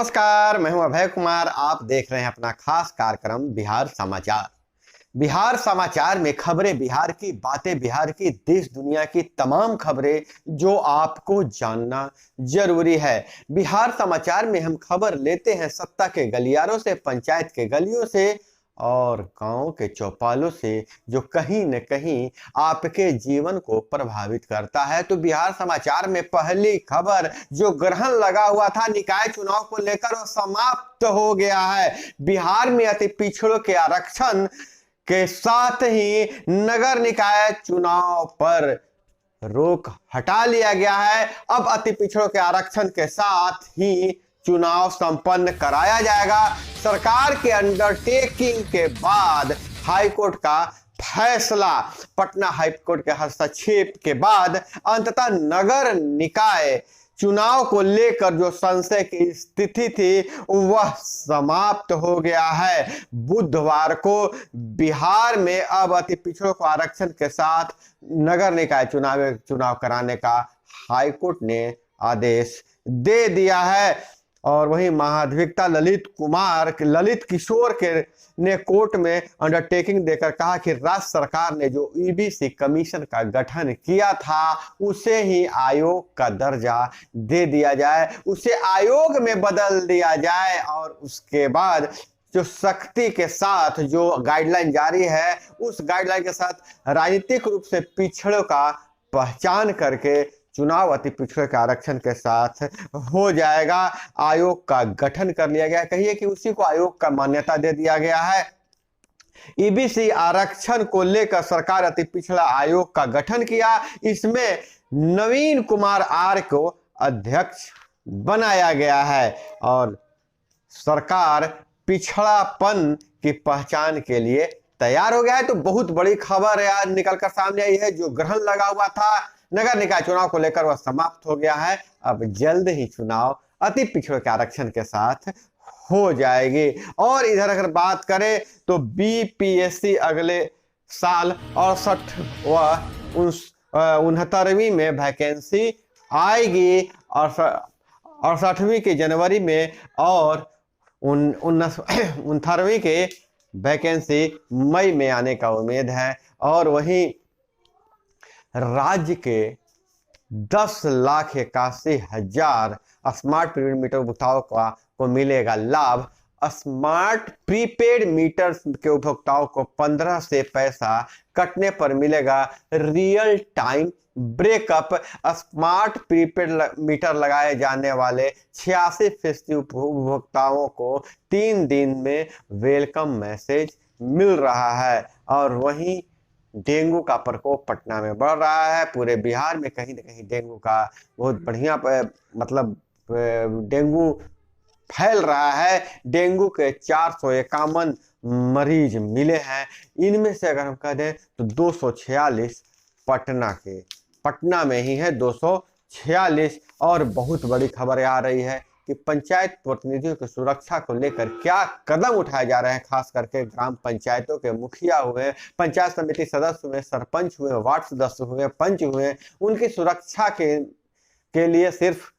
नमस्कार, मैं हूं अभय कुमार। आप देख रहे हैं अपना खास कार्यक्रम बिहार समाचार। बिहार समाचार में खबरें बिहार की, बातें बिहार की, देश दुनिया की तमाम खबरें जो आपको जानना जरूरी है। बिहार समाचार में हम खबर लेते हैं सत्ता के गलियारों से, पंचायत के गलियों से और गांव के चौपालों से, जो कहीं न कहीं आपके जीवन को प्रभावित करता है। तो बिहार समाचार में पहली खबर, जो ग्रहण लगा हुआ था निकाय चुनाव को लेकर, वो समाप्त हो गया है। बिहार में अति पिछड़ों के आरक्षण के साथ ही नगर निकाय चुनाव पर रोक हटा लिया गया है। अब अति पिछड़ों के आरक्षण के साथ ही चुनाव संपन्न कराया जाएगा। सरकार के अंडरटेकिंग के बाद हाईकोर्ट का फैसला, पटना हाईकोर्ट के हस्तक्षेप के बाद अंततः नगर निकाय चुनाव को लेकर जो संशय की स्थिति थी वह समाप्त हो गया है। बुधवार को बिहार में अब अति पिछड़ों को आरक्षण के साथ नगर निकाय चुनाव कराने का हाईकोर्ट ने आदेश दे दिया है। और वहीं महाधिवक्ता ललित किशोर के ने कोर्ट में अंडरटेकिंग देकर कहा कि राज्य सरकार ने जो ईबीसी कमीशन का गठन किया था उसे ही आयोग का दर्जा दे दिया जाए, उसे आयोग में बदल दिया जाए और उसके बाद जो सख्ती के साथ जो गाइडलाइन जारी है उस गाइडलाइन के साथ राजनीतिक रूप से पिछड़ों का पहचान करके चुनाव अति पिछड़े के आरक्षण के साथ हो जाएगा। आयोग का गठन कर लिया गया, कहिए कि उसी को आयोग का मान्यता दे दिया गया है। ईबीसी आरक्षण को लेकर सरकार अति पिछड़ा आयोग का गठन किया। इसमें नवीन कुमार आर को अध्यक्ष बनाया गया है और सरकार पिछड़ापन की पहचान के लिए तैयार हो गया है। तो बहुत बड़ी खबर यार निकलकर सामने आई है। जो ग्रहण लगा हुआ था नगर निकाय चुनाव को लेकर वह समाप्त हो गया है। अब जल्द ही चुनाव अति पिछड़ों के आरक्षण के साथ हो जाएगी। और इधर अगर बात करें तो बीपीएससी अगले साल 68 व 69वीं में वैकेंसी आएगी और 68वीं के जनवरी में और 69वीं के वैकेंसी मई में आने का उम्मीद है। और वहीं राज्य के 10,81,000 स्मार्ट प्रीपेड मीटर उपभोक्ताओं को मिलेगा लाभ। स्मार्ट प्रीपेड मीटर के उपभोक्ताओं को 15 से पैसा कटने पर मिलेगा real time breakup. Smart prepaid meter लगाए जाने वाले 86% उपभोक्ताओं को 3 दिन में वेलकम मैसेज मिल रहा है। और वहीं डेंगू का प्रकोप पटना में बढ़ रहा है। पूरे बिहार में कहीं न कहीं डेंगू का बहुत बढ़िया डेंगू फैल रहा है। डेंगू के 451 मरीज मिले हैं। इनमें से अगर हम कह दें तो 246 पटना में ही है, 246। और बहुत बड़ी खबर आ रही है कि पंचायत प्रतिनिधियों की सुरक्षा को लेकर क्या कदम उठाए जा रहे हैं। खास करके ग्राम पंचायतों के मुखिया हुए, पंचायत समिति सदस्य हुए, सरपंच हुए, वार्ड सदस्य हुए, पंच हुए, उनकी सुरक्षा के लिए सिर्फ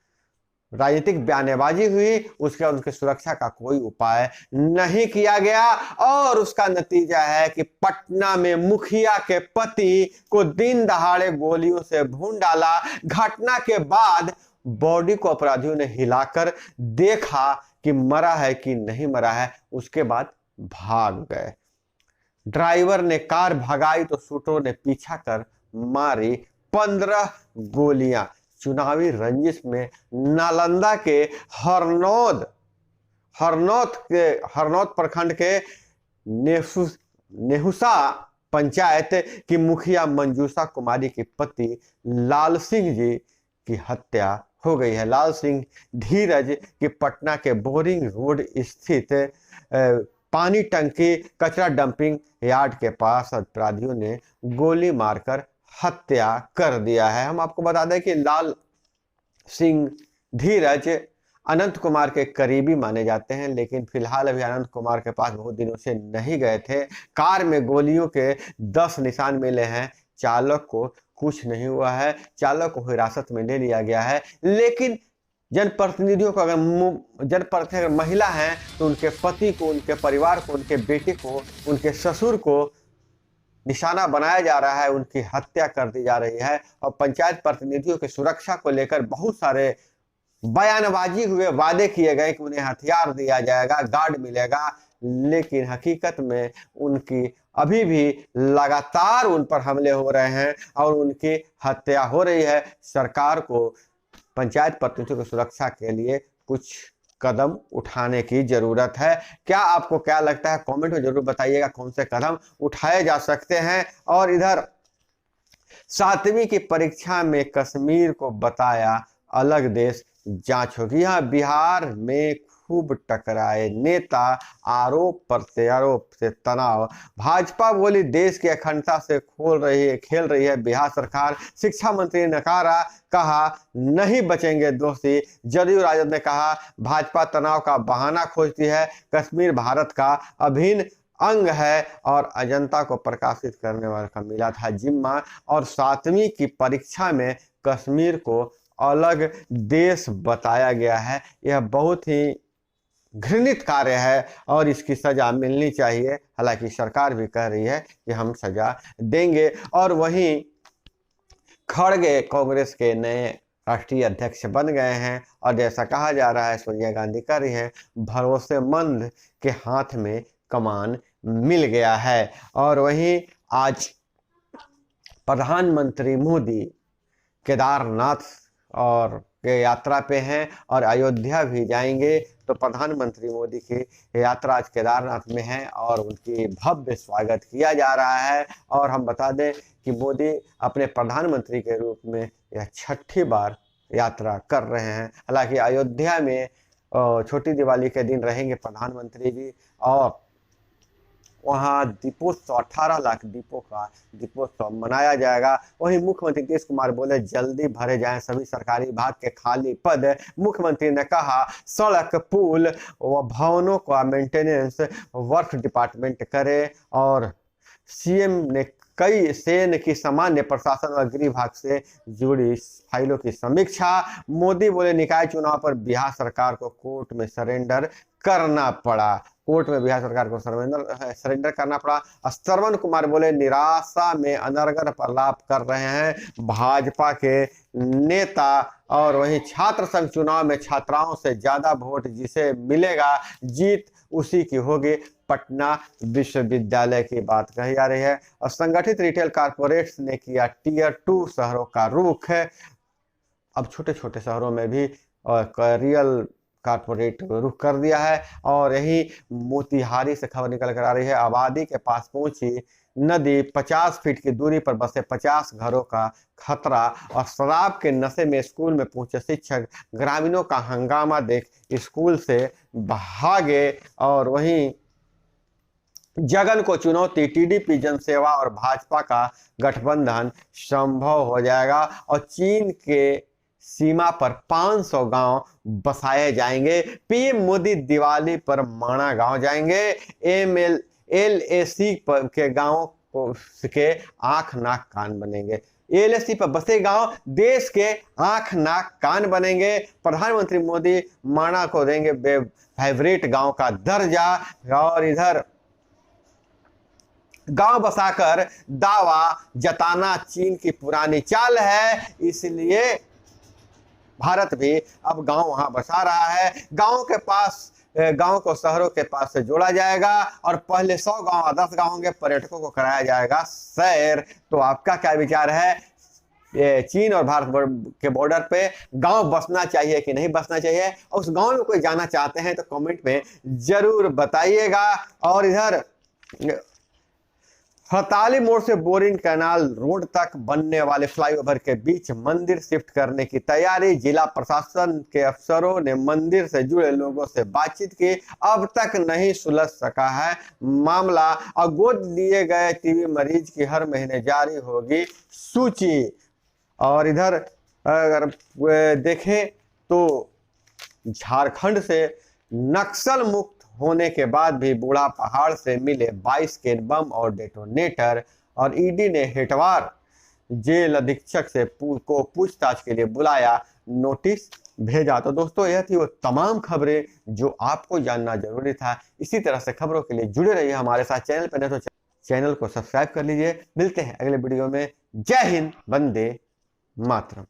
राजनीतिक बयानबाजी हुई, उसके उनकी सुरक्षा का कोई उपाय नहीं किया गया। और उसका नतीजा है कि पटना में मुखिया के पति को दिन दहाड़े गोलियों से भून डाला। घटना के बाद बॉडी को अपराधियों ने हिलाकर देखा कि मरा है कि नहीं मरा है, उसके बाद भाग गए। ड्राइवर ने कार भगाई तो शूटरों ने पीछा कर मारी 15 गोलियां। चुनावी रंजिश में नालंदा के हरनौत प्रखंड के नेहुसा पंचायत की मुखिया मंजूषा कुमारी के पति लाल सिंह जी की हत्या हो गई है। लाल सिंह धीरज की पटना के बोरिंग रोड स्थित पानी टंकी कचरा डंपिंग यार्ड के पास अपराधियों ने गोली मारकर हत्या कर दिया है। हम आपको बता दें कि लाल सिंह धीरज अनंत कुमार के करीबी माने जाते हैं, लेकिन फिलहाल अभी अनंत कुमार के पास बहुत दिनों से नहीं गए थे। कार में गोलियों के 10 निशान मिले हैं। चालक को कुछ नहीं हुआ है, चालक को हिरासत में ले लिया गया है। लेकिन जनप्रतिनिधियों को जनप्रतिनिधि अगर महिला हैं तो उनके पति को, उनके परिवार को, उनके बेटे को, उनके ससुर को निशाना बनाया जा रहा है, उनकी हत्या कर दी जा रही है। और पंचायत प्रतिनिधियों की सुरक्षा को लेकर बहुत सारे बयानबाजी हुए, वादे किए गए कि उन्हें हथियार दिया जाएगा, गार्ड मिलेगा, लेकिन हकीकत में उनकी अभी भी लगातार उन पर हमले हो रहे हैं और उनकी हत्या हो रही है। सरकार को पंचायत प्रतिनिधियों की सुरक्षा के लिए कुछ कदम उठाने की जरूरत है। क्या आपको क्या लगता है, कमेंट में जरूर बताइएगा कौन से कदम उठाए जा सकते हैं। और इधर 7वीं की परीक्षा में कश्मीर को बताया अलग देश, जांच होगी। यहाँ बिहार में खूब टकराए नेता, आरोप प्रत्यारोप से तनाव। भाजपा बोली देश की अखंडता से खेल रही है बिहार सरकार। शिक्षा मंत्री ने कहा नहीं बचेंगे दोषी। जदयू राजद ने कहा भाजपा तनाव का बहाना खोजती है, कश्मीर भारत का अभिन्न अंग है और अजंता को प्रकाशित करने वाले का मिला था जिम्मा। और 7वीं की परीक्षा में कश्मीर को अलग देश बताया गया है। यह बहुत ही घृणित कार्य है और इसकी सजा मिलनी चाहिए। हालांकि सरकार भी कह रही है कि हम सजा देंगे। और वहीं खड़गे कांग्रेस के नए राष्ट्रीय अध्यक्ष बन गए हैं और जैसा कहा जा रहा है सोनिया गांधी कर रही हैं, भरोसेमंद के हाथ में कमान मिल गया है। और वहीं आज प्रधानमंत्री मोदी केदारनाथ और के यात्रा पे हैं और अयोध्या भी जाएंगे। तो प्रधानमंत्री मोदी की यात्रा आज केदारनाथ में है और उनकी भव्य स्वागत किया जा रहा है। और हम बता दें कि मोदी अपने प्रधानमंत्री के रूप में यह 6ठी बार यात्रा कर रहे हैं। हालांकि अयोध्या में छोटी दिवाली के दिन रहेंगे प्रधानमंत्री जी और वहाँ दीपोत्सव 18 लाख दीपों का दीपोत्सव मनाया जाएगा। वहीं मुख्यमंत्री नीतीश कुमार बोले जल्दी भरे जाएं सभी सरकारी विभाग के खाली पद। मुख्यमंत्री ने कहा सड़क, पुल व भवनों का मेंटेनेंस वर्क डिपार्टमेंट करे। और सीएम ने कई सेन की सामान्य प्रशासन और गृह विभाग से जुड़ी फाइलों की समीक्षा। मोदी बोले निकाय चुनाव पर बिहार सरकार को कोर्ट में सरेंडर करना पड़ा। कोर्ट में बिहार सरकार को सरेंडर करना पड़ा। श्रवण कुमार बोले निराशा में अनर्गल प्रलाप कर रहे हैं भाजपा के नेता। और वहीं छात्र संघ चुनाव में छात्राओं से ज्यादा वोट जिसे मिलेगा जीत उसी की होगी, पटना विश्वविद्यालय की बात कही जा रही है। और संगठित रिटेल कारपोरेट्स ने किया टियर 2 शहरों का रुख है। अब छोटे छोटे शहरों में भी रियल कारपोरेट रुख कर दिया है। और यही मोतिहारी से खबर निकल कर आ रही है, आबादी के पास पहुंची नदी, 50 फीट की दूरी पर बसे 50 घरों का खतरा। और शराब के नशे में स्कूल में पहुंचे शिक्षक, ग्रामीणों का हंगामा देख स्कूल से भागे। और वहीं जगन को चुनौती, टीडीपी, जनसेवा और भाजपा का गठबंधन संभव हो जाएगा। और चीन के सीमा पर 500 गांव बसाए जाएंगे। पीएम मोदी दिवाली पर माणा गांव जाएंगे। LAC के गांवों के आंख नाक कान बनेंगे। LAC पर बसे गांव देश के आंख नाक कान बनेंगे। प्रधानमंत्री मोदी माणा को देंगे फेवरेट गांव का दर्जा। और इधर गांव बसाकर दावा जताना चीन की पुरानी चाल है, इसलिए भारत भी अब गांव वहां बसा रहा है। गांव को शहरों के पास से जोड़ा जाएगा और पहले 100 गांव 10 गांव होंगे, पर्यटकों को कराया जाएगा सैर। तो आपका क्या विचार है, चीन और भारत के बॉर्डर पे गांव बसना चाहिए कि नहीं बसना चाहिए? उस गांव में कोई जाना चाहते हैं तो कमेंट में जरूर बताइएगा। और इधर हड़ताली मोड़ से बोरिंग कैनाल रोड तक बनने वाले फ्लाईओवर के बीच मंदिर शिफ्ट करने की तैयारी। जिला प्रशासन के अफसरों ने मंदिर से जुड़े लोगों से बातचीत की, अब तक नहीं सुलझ सका है मामला। और गोद लिए गए टीबी मरीज की हर महीने जारी होगी सूची। और इधर अगर देखें तो झारखंड से नक्सल मुक्त होने के बाद भी बूढ़ा पहाड़ से मिले 22 केन बम और डेटोनेटर। और ईडी ने हेटवार जेल अधीक्षक से को पूछताछ के लिए बुलाया, नोटिस भेजा। तो दोस्तों यह थी वो तमाम खबरें जो आपको जानना जरूरी था। इसी तरह से खबरों के लिए जुड़े रहिए हमारे साथ। चैनल पर नहीं तो चैनल को सब्सक्राइब कर लीजिए। मिलते हैं अगले वीडियो में। जय हिंद, वंदे मातरम।